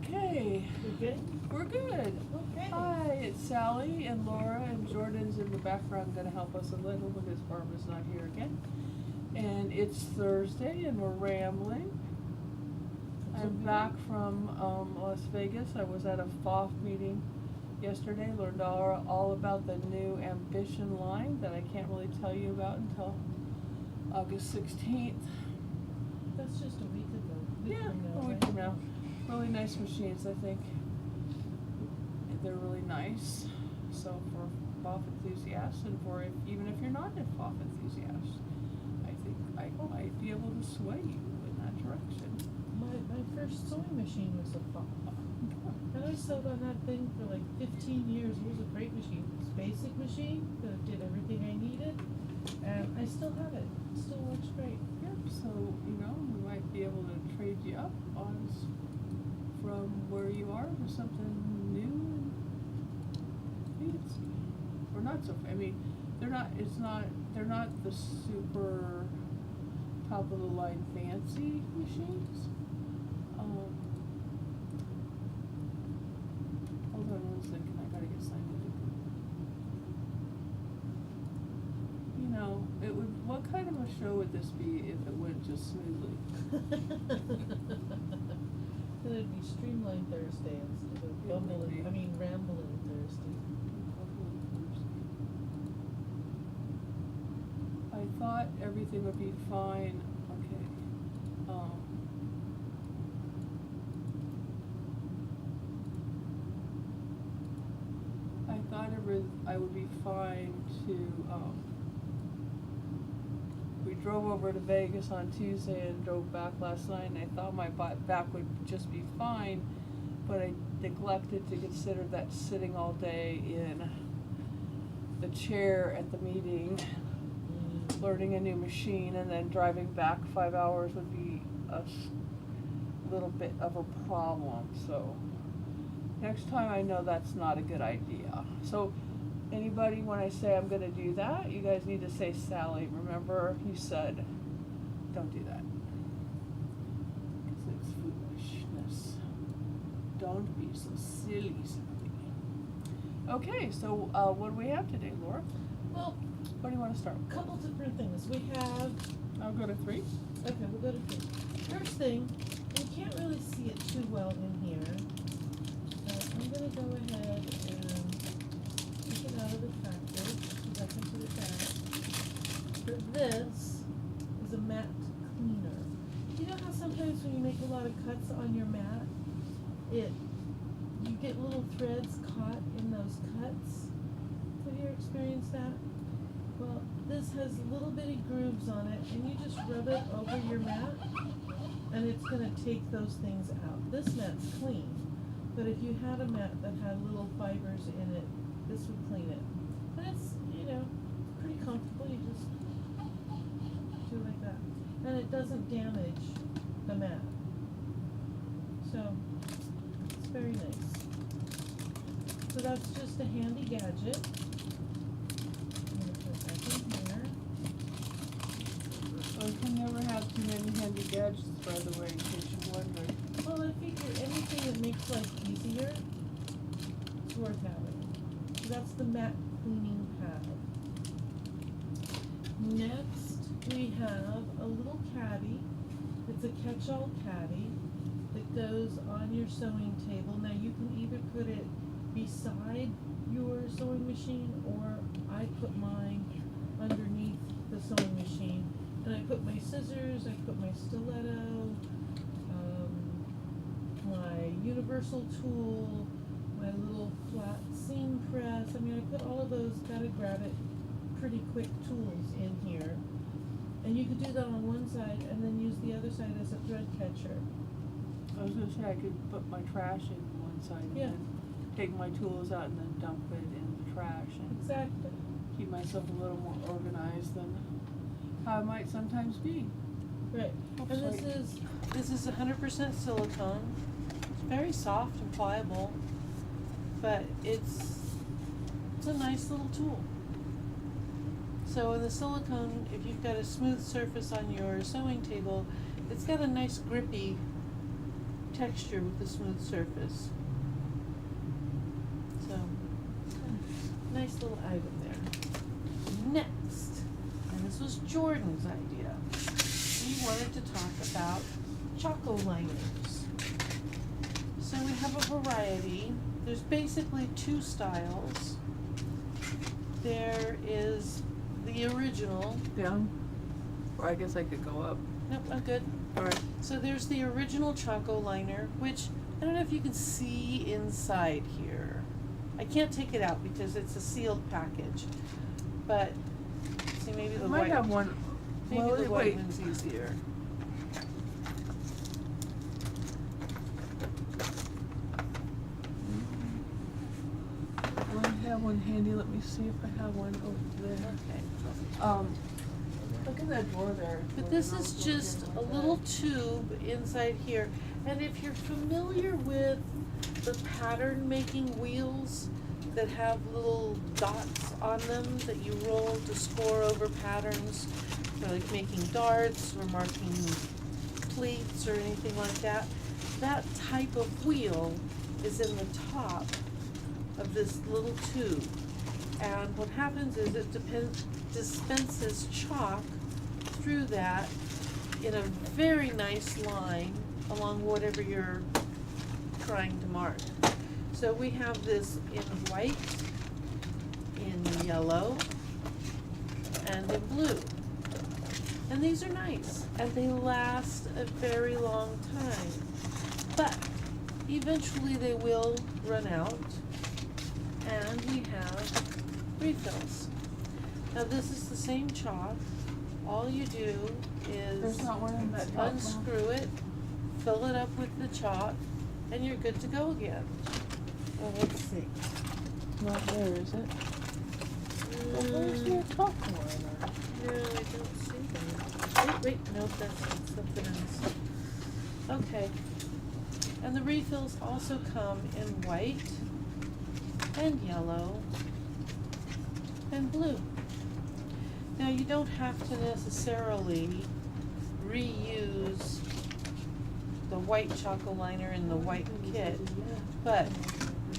Okay, We good? we're good. Okay. Hi, it's Sally and Laura, and Jordan's in the background gonna help us a little because Barbara's not here again. And it's Thursday and we're rambling. I'm back from Las Vegas. I was at a FOF meeting yesterday, learned all about the new Ambition line that I can't really tell you about until August 16th. That's just a week ago. Yeah, from a week right? from now. Really nice machines, I think. They're really nice. So for FOF enthusiasts and for even if you're not a FOF enthusiast, I think I might be able to sway you in that direction. My first sewing machine was a FOF. And I sewed on that thing for like 15 years. It was a great machine. It was a basic machine that did everything I needed. And I still have it. It still works great. Yep, so, we might be able to trade you up from where you are to something new and fancy. Or not so, they're not the super top of the line fancy machines. Hold on one second, I gotta get signed in. What kind of a show would this be if it went just smoothly? Then it'd be Streamline Thursday instead of It would be. Rambling Thursday. I thought everything would be fine, okay, I thought I would be fine to, we drove over to Vegas on Tuesday and drove back last night, and I thought my back would just be fine, but I neglected to consider that sitting all day in the chair at the meeting, learning a new machine, and then driving back 5 hours would be a little bit of a problem, so next time I know that's not a good idea. So anybody, when I say I'm gonna do that, you guys need to say Sally. Remember, you said, don't do that. Because it's foolishness. Don't be so silly, Sally. Okay, so what do we have today, Laura? Well, What do you want to start with? a couple different things. We have, I'll go to 3. okay, we'll go to 3. First thing, you can't really see it too well in here. I'm gonna go ahead and take it out of the tractor, back into the bag. But this is a mat cleaner. You know how sometimes when you make a lot of cuts on your mat, you get little threads caught in those cuts? Have you experienced that? Well, this has little bitty grooves on it, and you just rub it over your mat, and it's gonna take those things out. This mat's clean, but if you had a mat that had little fibers in it, this would clean it. And it's, pretty comfortable. You just do it like that. And it doesn't damage the mat. So, it's very nice. So that's just a handy gadget. I'm gonna put that in here. Well, you can never have too many handy gadgets, by the way, in case you're wondering. Well, I figure anything that makes life easier is worth having. So that's the mat cleaning pad. Next, we have a little caddy. It's a catch-all caddy that goes on your sewing table. Now you can either put it beside your sewing machine, or I put mine underneath the sewing machine. And I put my scissors, I put my stiletto, my universal tool, my little flat seam press. I put all of those gotta grab it pretty quick tools in here. And you could do that on one side and then use the other side as a thread catcher. I was gonna say I could put my trash in one side and Yeah. then take my tools out and then dump it in the trash and Exactly. keep myself a little more organized than how I might sometimes be. Right. Oops, And sorry. this is 100% silicone. It's very soft and pliable, but it's a nice little tool. So in the silicone, if you've got a smooth surface on your sewing table, it's got a nice grippy texture with the smooth surface. So, nice little item there. Next, and this was Jordan's idea, we wanted to talk about Choco liners. So we have a variety. There's basically two styles. There is the original. Down? Or I guess I could go up. Nope, I'm good. Alright. So there's the original Choco liner, which I don't know if you can see inside here. I can't take it out because it's a sealed package. But see, maybe the Might white. have one. Maybe Well, the wait. white one's easier. I have one handy. Let me see if I have one over there. Okay. Look in that drawer there. But this is just a little tube inside here. And if you're familiar with the pattern making wheels that have little dots on them that you roll to score over patterns, for like making darts or marking pleats or anything like that, that type of wheel is in the top of this little tube. And what happens is it dispenses chalk through that in a very nice line along whatever you're trying to mark. So we have this in white, in yellow, and in blue. And these are nice, and they last a very long time. But eventually they will run out, and we have refills. Now this is the same chalk. All you do is There's not one in that top one. unscrew it, fill it up with the chalk, and you're good to go again. Well, let's see. Not there, is it? Well, where's your top liner? No, I don't see them. Wait, nope, that's something else. Okay. And the refills also come in white and yellow and blue. Now you don't have to necessarily reuse the white Choco liner in the white kit, but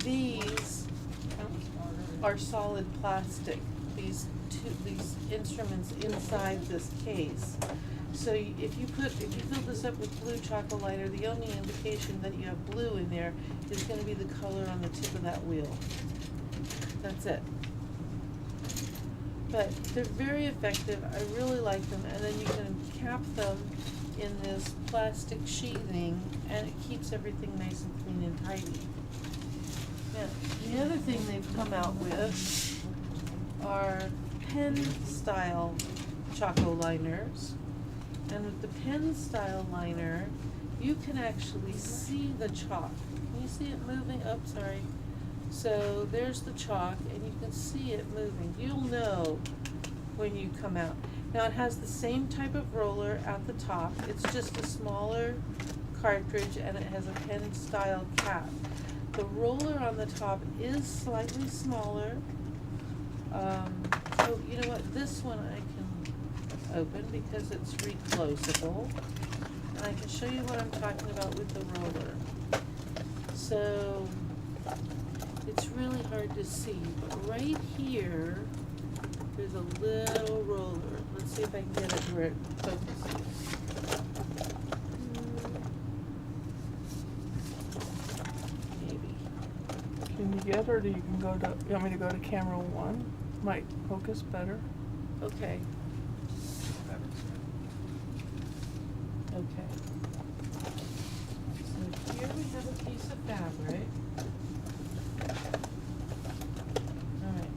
these are solid plastic, these instruments inside this case. So if you fill this up with blue Choco liner, the only indication that you have blue in there is gonna be the color on the tip of that wheel. That's it. But they're very effective, I really like them, and then you can cap them in this plastic sheathing, and it keeps everything nice and clean and tidy. Now, the other thing they've come out with are pen style Choco liners. And with the pen style liner, you can actually see the chalk. Can you see it moving? Oh, sorry. So there's the chalk, and you can see it moving. You'll know when you come out. Now it has the same type of roller at the top. It's just a smaller cartridge, and it has a pen style cap. The roller on the top is slightly smaller. So you know what? This one I can open because it's reclosable, and I can show you what I'm talking about with the roller. So it's really hard to see, but right here there's a little roller. Let's see if I can get it where it focuses. Maybe. Can you get, or do you can go to, you want me to go to camera 1? Might focus better. Okay. Okay. So here we have a piece of fabric. Alright,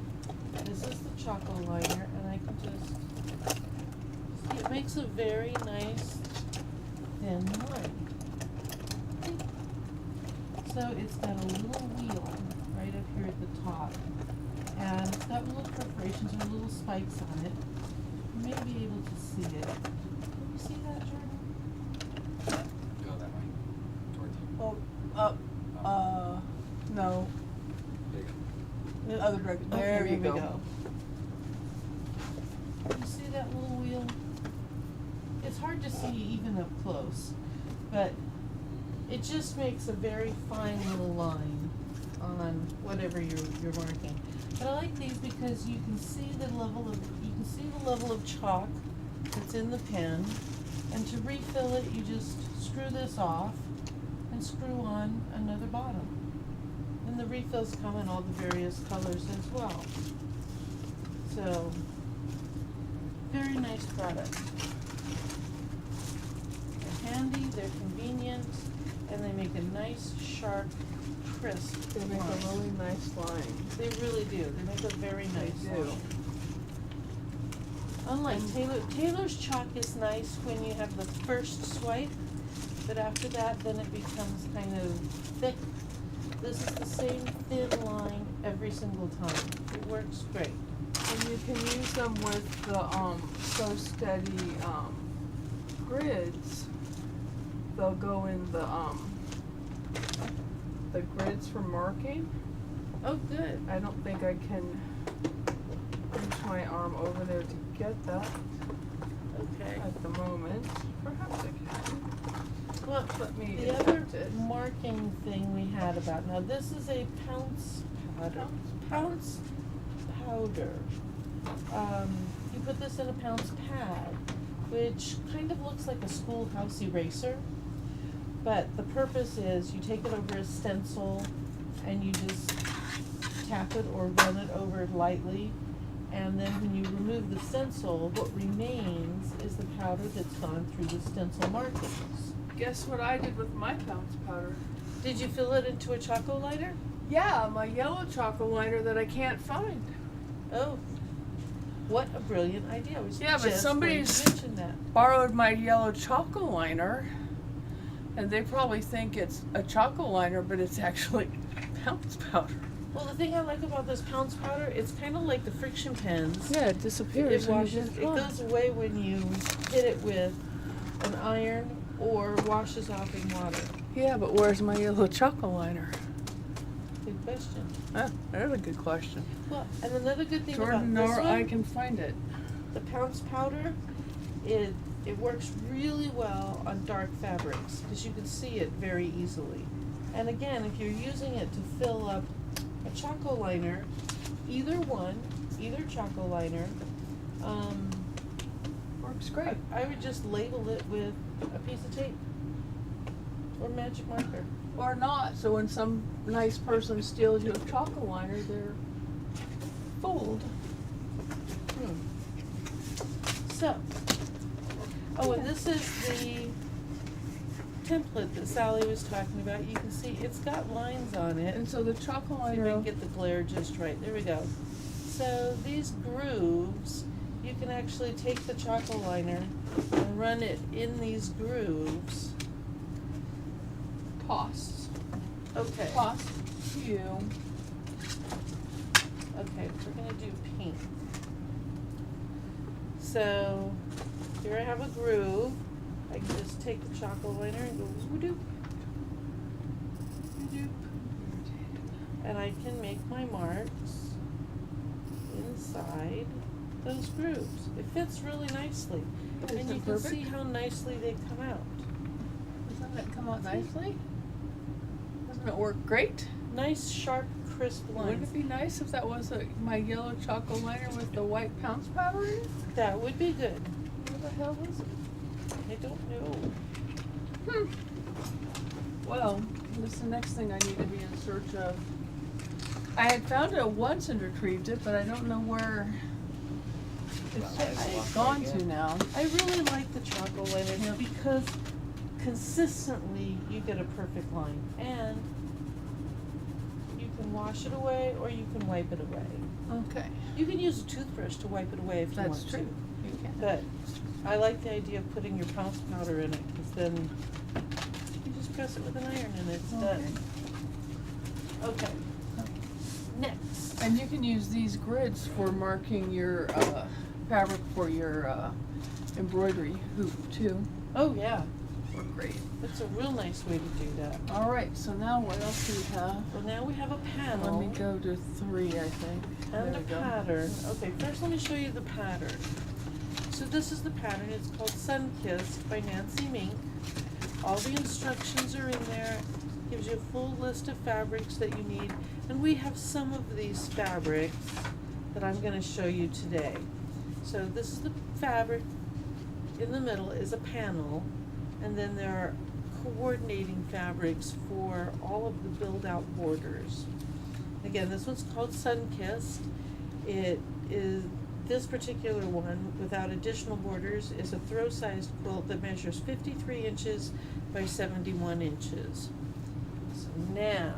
this is the Choco liner, and I can just see it makes a very nice thin line. So it's got a little wheel right up here at the top, and it's got little perforations or little spikes on it. You may be able to see it. Can you see that, Jordan? Go that way, towards you. Oh, up, no, There you go. the other direction, Okay, there you we go. You see that little wheel? It's hard to see even up close, but it just makes a very fine little line on whatever you're marking. But I like these because you can see the level of chalk that's in the pen, and to refill it, you just screw this off and screw on another bottom. And the refills come in all the various colors as well. So, very nice product. They're handy, they're convenient, and they make a nice, sharp, crisp They make line. a really nice line. They really do. They make a very They nice do. line. Unlike Taylor's chalk is nice when you have the first swipe, but after that, then it becomes kind of thick. This is the same thin line every single time. It works great. And you can use them with the So Steady grids. They'll go in the grids for marking. Oh, good. I don't think I can reach my arm over there to get that Okay. at the moment. Perhaps I can. Well, Let me the other attempt it. marking thing we had about, now this is a pounce powder. Pounce powder. You put this in a pounce pad, which kind of looks like a schoolhouse eraser. But the purpose is you take it over a stencil and you just tap it or run it over lightly. And then when you remove the stencil, what remains is the powder that's gone through the stencil markings. Guess what I did with my pounce powder? Did you fill it into a Choco lighter? Yeah, my yellow chocolate liner that I can't find. Oh, what a brilliant idea. I was Yeah, but just somebody's- going to mention that. Borrowed my yellow chocolate liner, and they probably think it's a chocolate liner, but it's actually pounce powder. Well, the thing I like about this pounce powder, it's kind of like the friction pens. Yeah, it disappears. It washes, it goes away when you hit it with an iron or washes off in water. Yeah, but where's my yellow chocolate liner? Good question. That's a good question. Well, and another good thing Jordan, about this nor one, I can find it. the pounce powder, it works really well on dark fabrics because you can see it very easily. And again, if you're using it to fill up a Choco liner, either Choco liner, Works great. I would just label it with a piece of tape or magic marker. Or not, so when some nice person steals your chocolate liner, they're fooled. So, oh, and this is the template that Sally was talking about. You can see it's got lines on it. And so the chocolate See if I liner, can get the glare just right. There we go. So these grooves, you can actually take the Choco liner and run it in these grooves. toss. Okay. Toss you. Okay, we're gonna do pink. So here I have a groove. I can just take the Choco liner and go woo-doop. Woo-doop. And I can make my marks inside those grooves. It fits really nicely. Is And it you can see perfect? how nicely they come out. Doesn't that come out nicely? Doesn't it work great? Nice, sharp, crisp Wouldn't lines. it be nice if that was my yellow chocolate liner with the white pounce powder in it? That would be good. Where the hell is it? I don't know. Well, this is the next thing I need to be in search of. I had found it once and retrieved it, but I don't know where it's gone to now. I really like the Choco liners Yep. because consistently you get a perfect line. And you can wash it away or you can wipe it away. Okay, You can use a toothbrush to wipe it away if you that's want true. to. You can. But I like the idea of putting your pounce powder in it because then you just press it with an iron and it's done. Okay. Next. And you can use these grids for marking your fabric for your embroidery hoop too. Oh yeah, Work great. that's a real nice way to do that. All right, so now what else do we have? Well, now we have a Let panel me go to 3, I think. and a There we go. pattern. Okay, first let me show you the pattern. So this is the pattern. It's called Sunkissed by Nancy Mink. All the instructions are in there, gives you a full list of fabrics that you need, and we have some of these fabrics that I'm gonna show you today. So this is the fabric, in the middle is a panel, and then there are coordinating fabrics for all of the build-out borders. Again, this one's called Sunkissed. It is, this particular one, without additional borders, is a throw-sized quilt that measures 53 inches by 71 inches. So now,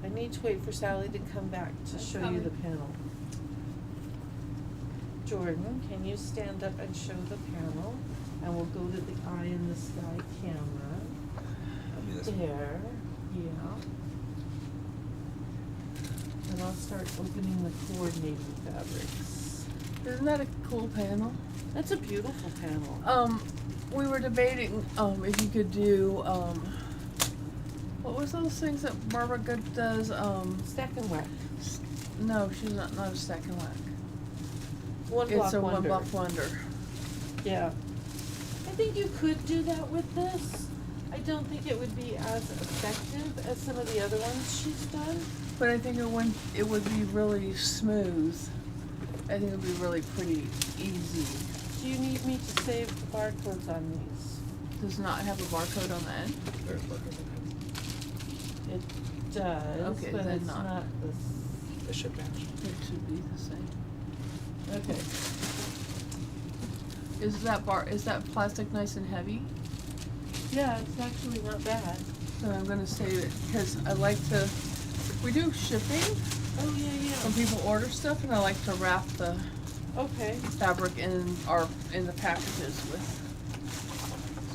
I need to wait for Sally to come back to I'm show you coming. the panel. Jordan, can you stand up and show the panel? And we'll go to the eye in the sky camera. That'll be this one. There, yeah. And I'll start opening the coordinating fabrics. Isn't that a cool panel? That's a beautiful panel. We were debating, if you could do, what was those things that Barbara Good does, Stack and whack. no, she's not a stack and whack. One block It's a wonder. one block wonder. Yeah. I think you could do that with this. I don't think it would be as effective as some of the other ones she's done. But I think it would be really smooth. I think it would be really pretty easy. Do you need me to save the barcodes on these? Does not have a barcode on the end? There's barcode on It does, Okay, but then it's not. not this. it. The ship badge. It should be the same. Okay. Is that plastic nice and heavy? Yeah, it's actually not bad. So I'm gonna save it, because I like to, we do shipping Oh, yeah, when people order stuff, and I like to wrap the Okay. fabric in the packages with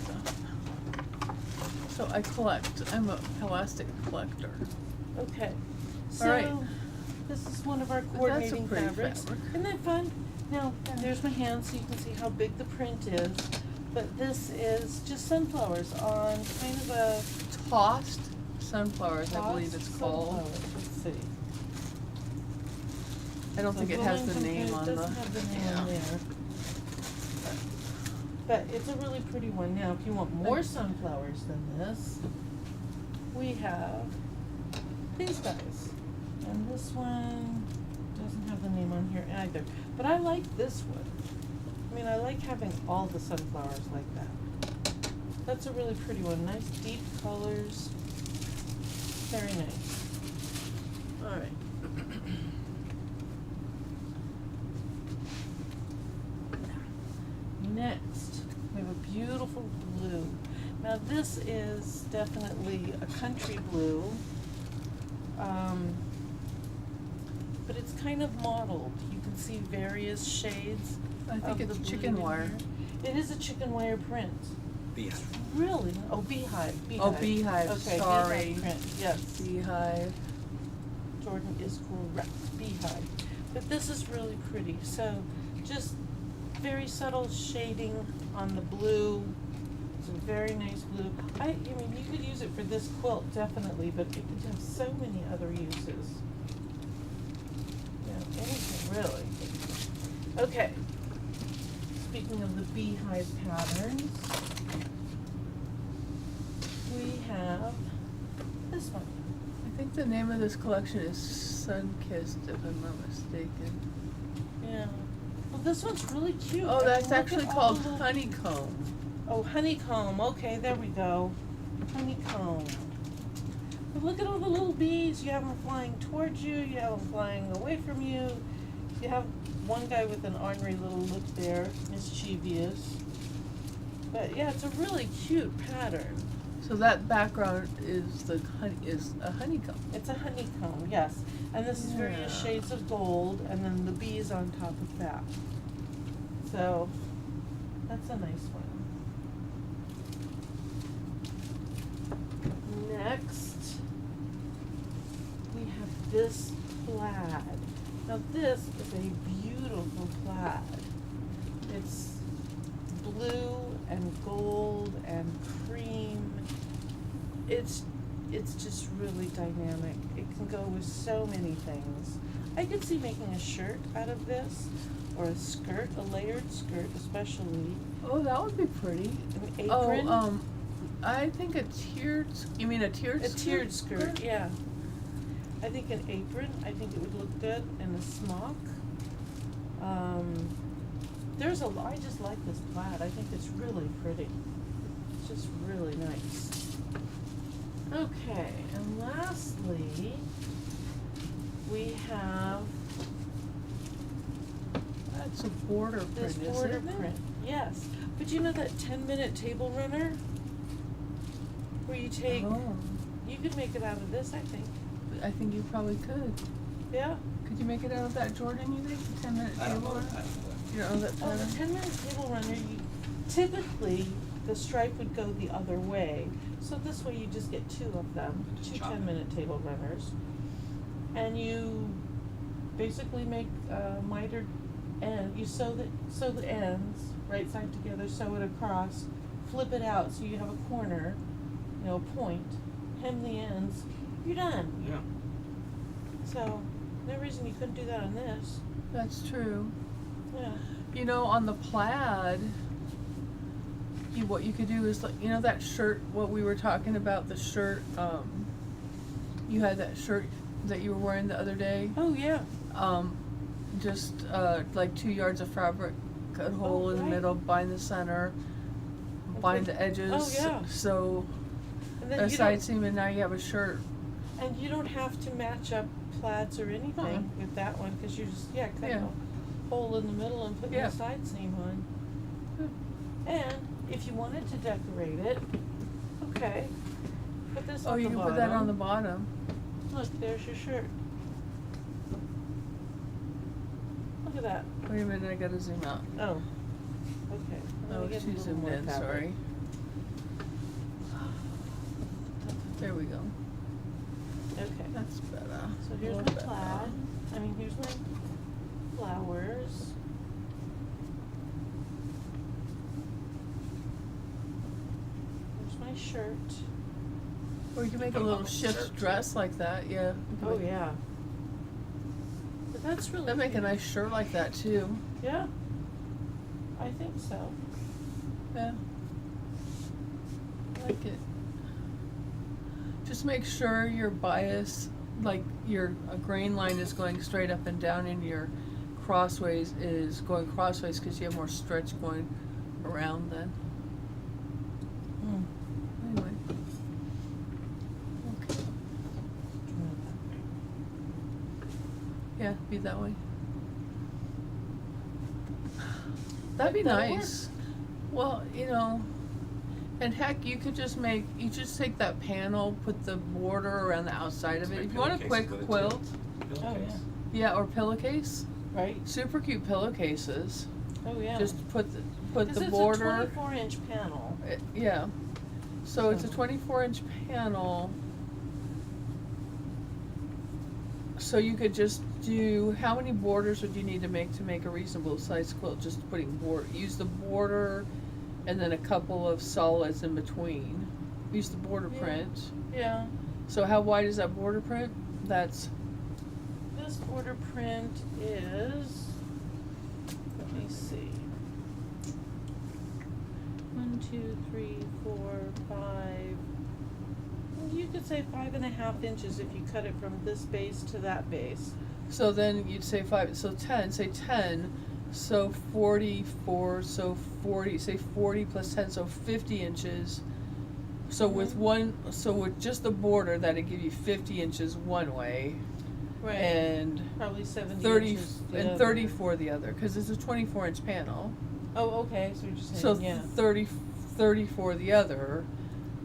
stuff. So I collect, I'm a plastic collector. Okay. All right. So, this is one of our That's a coordinating pretty fabrics. fabric. Isn't that fun? Now, Yeah. there's my hand so you can see how big the print is. But this is just sunflowers on kind of a Tossed sunflowers, I believe it's tossed called. sunflower. Let's see. I don't think it has the Wellington name print on the. doesn't have the name yeah. on there. But it's a really pretty one. Now, if you want more sunflowers than this, we have these guys. And this one doesn't have the name on here either. But I like this one. I mean, I like having all the sunflowers like that. That's a really pretty one. Nice deep colors. Very nice. All right. Next, we have a beautiful blue. Now this is definitely a country blue, but it's kind of mottled. You can see various shades I think of it's the blue chicken in wire. here. It is a chicken wire print. Beehive. Really? Oh, beehive. Oh, beehive, Okay, sorry. beehive print. Yes. Beehive. Jordan is correct, beehive. But this is really pretty, so just very subtle shading on the blue. It's a very nice blue. I mean, you could use it for this quilt, definitely, but it could have so many other uses. Yeah, anything really. Okay. Speaking of the beehive patterns, we have this one. I think the name of this collection is Sunkissed, if I'm not mistaken. Yeah. Well, this one's really cute. Oh, I that's mean, look actually at all called the little- honeycomb. Oh, honeycomb. Okay, there we go. Honeycomb. But look at all the little bees. You have them flying towards you. You have them flying away from you. You have one guy with an ornery little look there, mischievous. But yeah, it's a really cute pattern. So that background is a honeycomb. It's a honeycomb, yes. And this is various Yeah. shades of gold, and then the bees on top of that. So, that's a nice one. Next, we have this plaid. Now this is a beautiful plaid. It's blue and gold and cream. It's just really dynamic. It can go with so many things. I could see making a shirt out of this, or a skirt, a layered skirt especially, Oh, that would be pretty. an apron. Oh, I think a tiered, you mean a tiered A skirt? tiered skirt, yeah. I think an apron, I think it would look good, and a smock. I just like this plaid, I think it's really pretty. It's just really nice. Okay, and lastly, we have That's a border print, this isn't border it? print, yes. But you know that 10-minute table runner? Where you take, Oh, you could make it out of this, I think, I think you probably could. yeah? Could you make it out of that Jordan, you think, the 10-minute I don't table? know, runner? I don't know. You know, that Oh, the pattern? 10-minute table runner, typically, the stripe would go the other way. So this way you just get two of them, Just two chop it. 10-minute table runners. And you basically make a mitered end, you sew the ends, right side together, sew it across, flip it out so you have a corner, you know, a point, hem the ends, you're done. Yeah. So, no reason you couldn't do that on this, That's true. yeah. You know, on the plaid, what you could do is, like, you know that shirt, what we were talking about, the shirt, you had that shirt that you were wearing the other day? Oh, yeah. Just, like 2 yards of fabric, cut a hole in the right. middle, bind the center, bind Okay. the edges. Oh, yeah. So, And then a you side don't, seam, and now you have a shirt. and you don't have to match up plaids or anything with that one, cause you just, cut Yeah. a hole in the middle and put Yeah. your side seam on. And if you wanted to decorate it, okay, put this Oh, on the you bottom. can put that on the bottom. Look, there's your shirt. Look at that. Wait a minute, I gotta zoom out. Oh, okay. Let Oh, me get a too little zoomed more in, fabric. sorry. There we go. Okay. That's better. So here's A my little better. plaid, here's my flowers. Here's my shirt. Or you can make a Put 'em little on the shift shirt, too. dress like that, yeah. You can Oh, make- yeah. But that's really That'd make a cute. nice shirt like that too. Yeah. I think so. Yeah. I like it. Just make sure your bias, like your grain line is going straight up and down, and your crossways is going crossways, because you have more stretch going around then. Anyway. Okay. Yeah, be that way. That'd be That'll nice. Well, you know, and heck, you could just take that panel, put the border around the outside of it. Make If you want a pillowcases quick with it, too. quilt, Pillowcase. yeah, or pillowcase, Right? super cute pillowcases. Oh, yeah. Just put the Because it's a border. 24-inch panel. Yeah. So it's a So- 24-inch panel. So you could just do, how many borders would you need to make a reasonable size quilt? Just use the border and then a couple of solids in between. Use the border Yeah. print. Yeah. So how wide is that border print? That's, This border print is, let me see. 1, 2, 3, 4, 5. Well, you could say 5.5 inches if you cut it from this base to that base. so then you'd say 5, so 10, say 10, so 44, so 40, say 40 plus 10, so 50 inches. So with just the border, that'd give you 50 inches one way, and Probably 70 30, inches the and other. 34 the other, cause it's a 24-inch panel. Oh, okay, so you're just So saying, yeah. 34 the other,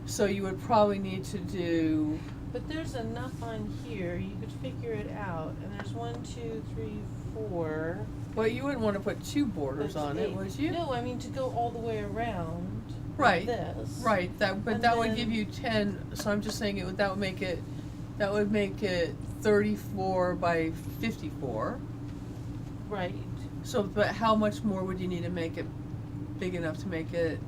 so you would probably need to do, But there's enough on here, you could figure it out, and there's 1, 2, 3, 4. well, you wouldn't wanna put 2 borders That's on it, 8. would you? No, I mean to go all the way around. like Right, This. right, but And that would give then- you 10, so I'm just saying that would make it 34 by 54. Right. So, but how much more would you need to make it big enough to make it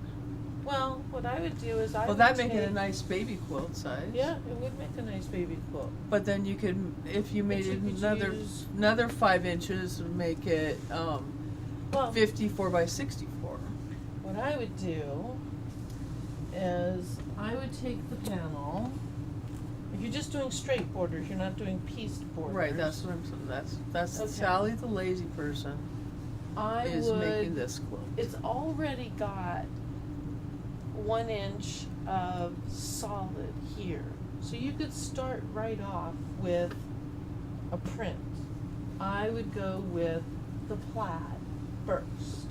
Well, what I would do is I Well, would that'd make it a take- nice baby quilt size. Yeah, it would make a nice baby quilt. But then you could, if you made you it could another, use- another 5 inches, make it, Well, 54 by 64. what I would do is I would take the panel. If you're just doing straight borders, you're not doing pieced borders. Right, that's what I'm saying, that's Okay. Sally the lazy person I is making would. this quilt. It's already got 1 inch of solid here. So you could start right off with a print. I would go with the plaid first.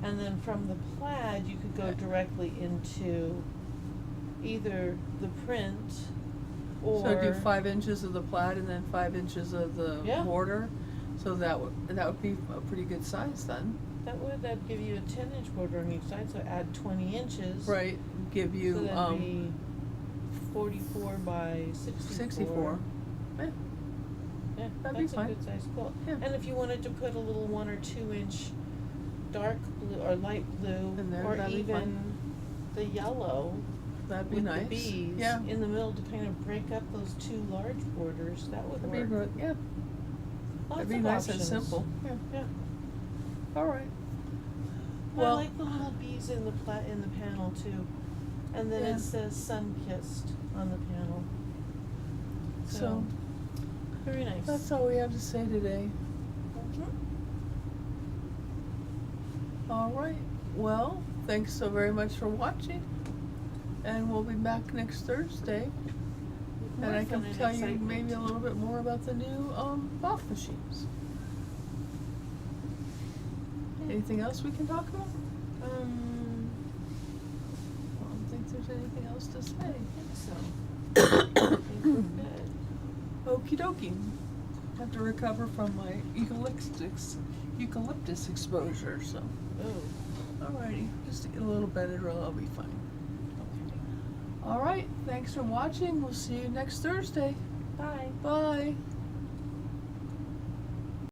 And then from the plaid, you could go Okay. directly into either the print or. So do 5 inches of the plaid and then 5 inches of the Yeah. border, so that would be a pretty good size then. That'd give you a 10-inch border on each side, so add 20 inches. Right, give So you, that'd be 44 by 64. 64. Yeah, Yeah, That'd be that's a fine. good size quilt. Yeah. And if you wanted to put a little 1 or 2 inch dark blue or light blue, In there, or that'd be even fine. the yellow that'd be with nice. the bees Yeah, in the middle to kind of break up those 2 large borders, that would that'd be work. good, yeah, Lots that'd be of nice options. and simple, yeah, Yeah. all right. I Well- like the little bees in the in the panel too. And then Yeah. it says sun-kissed on the panel. So, Very nice. that's all we have to say today. Mhm. All right, well, thanks so very much for watching, and we'll be back next Thursday. And More I fun can and tell you excitement. maybe a little bit more about the new, cloth machines. Anything else we can talk about? I don't think there's anything else to say. I think so. I think we're good. Okie dokie. Have to recover from my eucalyptus exposure, so. Oh. Alrighty, just to get a little Benadryl, I'll be fine. Alright, thanks for watching. We'll see you next Thursday. Bye. Bye.